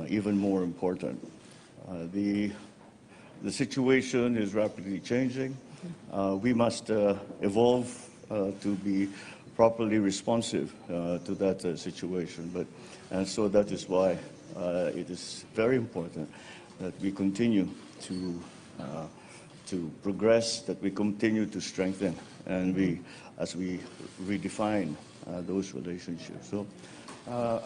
even more important. The situation is rapidly changing. We must evolve to be properly responsive to that situation. And so that is why it is very important that we continue to progress, that we continue to strengthen, and as we redefine those relationships. So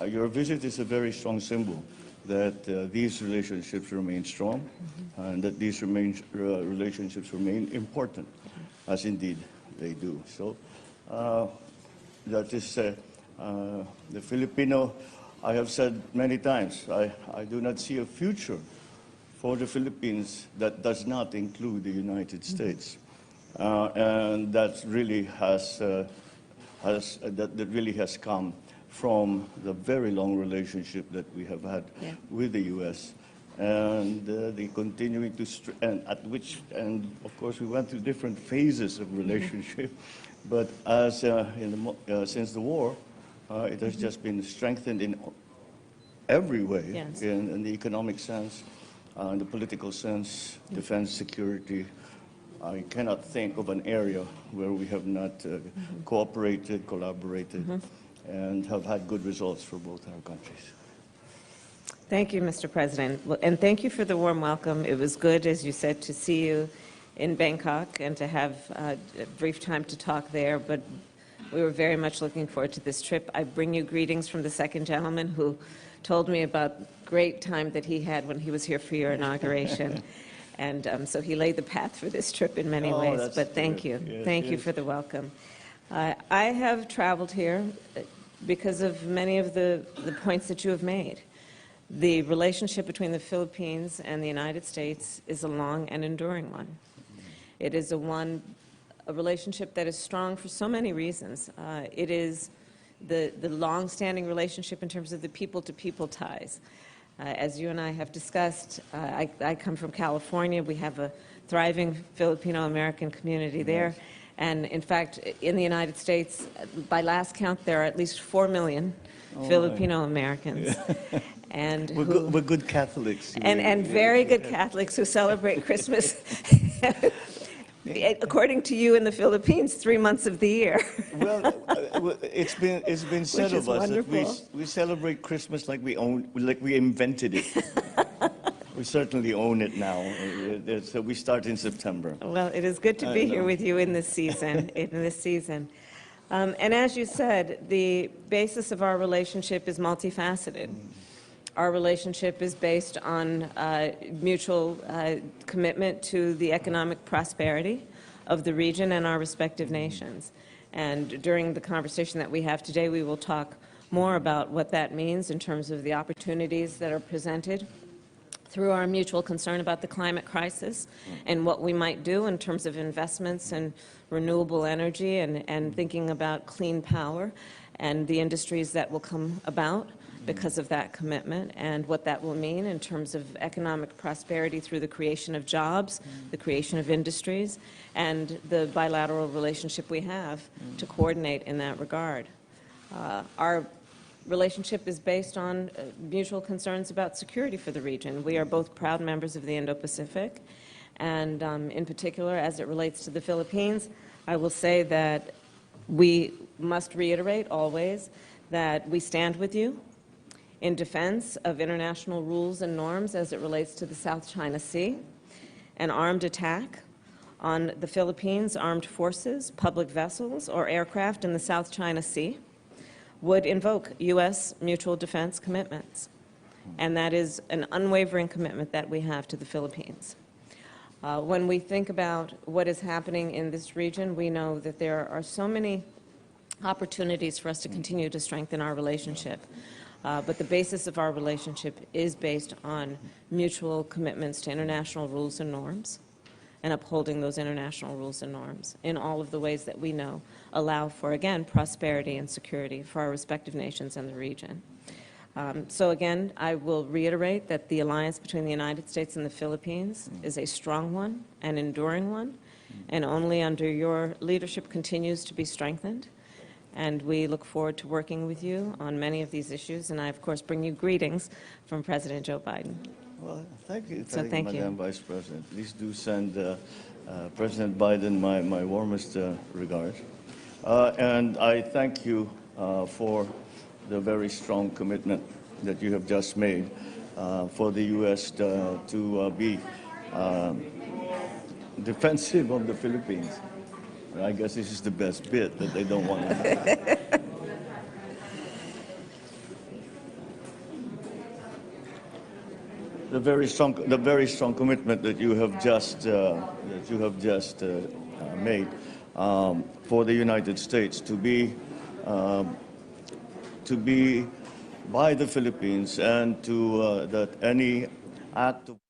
your visit is a very strong symbol that these relationships remain strong, and that these relationships remain important, as indeed they do. So that is the Filipino. I have said many times, I do not see a future for the Philippines that does not include the United States, and that really has come from the very long relationship that we have had with the U.S. and the continuing to and of course we went through different phases of relationship, but as since the war, it has just been strengthened in every way, in the economic sense, in the political sense, defense, security. I cannot think of an area where we have not cooperated, collaborated, and have had good results for both our countries. Thank you, Mr. President. And thank you for the warm welcome. It was good, as you said, to see you in Bangkok and to have a brief time to talk there, but we were very much looking forward to this trip. I bring you greetings from the second gentleman who told me about great time that he had when he was here for your inauguration. And so he laid the path for this trip in many ways, but thank you. Thank you for the welcome. I have traveled here because of many of the points that you have made. The relationship between the Philippines and the United States is a long and enduring one. It is a relationship that is strong for so many reasons. It is the long-standing relationship in terms of the people-to-people ties. As you and I have discussed, I come from California. We have a thriving Filipino-American community there. And in fact, in the United States, by last count, there are at least 4 million Filipino-Americans. And we're good Catholics. And very good Catholics who celebrate Christmas, according to you in the Philippines, 3 months of the year. Well, it's been said of us that we celebrate Christmas like we invented it. We certainly own it now. So we start in September. Well, it is good to be here with you in this season. And as you said, the basis of our relationship is multifaceted. Our relationship is based on mutual commitment to the economic prosperity of the region and our respective nations. And during the conversation that we have today, we will talk more about what that means in terms of the opportunities that are presented through our mutual concern about the climate crisis and what we might do in terms of investments in renewable energy and thinking about clean power and the industries that will come about because of that commitment, and what that will mean in terms of economic prosperity through the creation of jobs, the creation of industries, and the bilateral relationship we have to coordinate in that regard. Our relationship is based on mutual concerns about security for the region. We are both proud members of the Indo-Pacific, and in particular, as it relates to the Philippines, I will say that we must reiterate always that we stand with you in defense of international rules and norms as it relates to the South China Sea. An armed attack on the Philippines' armed forces, public vessels, or aircraft in the South China Sea would invoke U.S. mutual defense commitments. And that is an unwavering commitment that we have to the Philippines. When we think about what is happening in this region, we know that there are so many opportunities for us to continue to strengthen our relationship. But the basis of our relationship is based on mutual commitments to international rules and norms, and upholding those international rules and norms in all of the ways that we know allow for, again, prosperity and security for our respective nations and the region. So again, I will reiterate that the alliance between the United States and the Philippines is a strong one, an enduring one, and only under your leadership continues to be strengthened. And we look forward to working with you on many of these issues. And I, of course, bring you greetings from President Joe Biden. Well, thank you, Thank you. Madam Vice President. Please do send President Biden my warmest regards. And I thank you for the very strong commitment that you have just made for the U.S. to be defensive of the Philippines. I guess this is the best bit that they don't want to have. The very strong commitment that you have just made for the United States to be by the Philippines, and to that any act of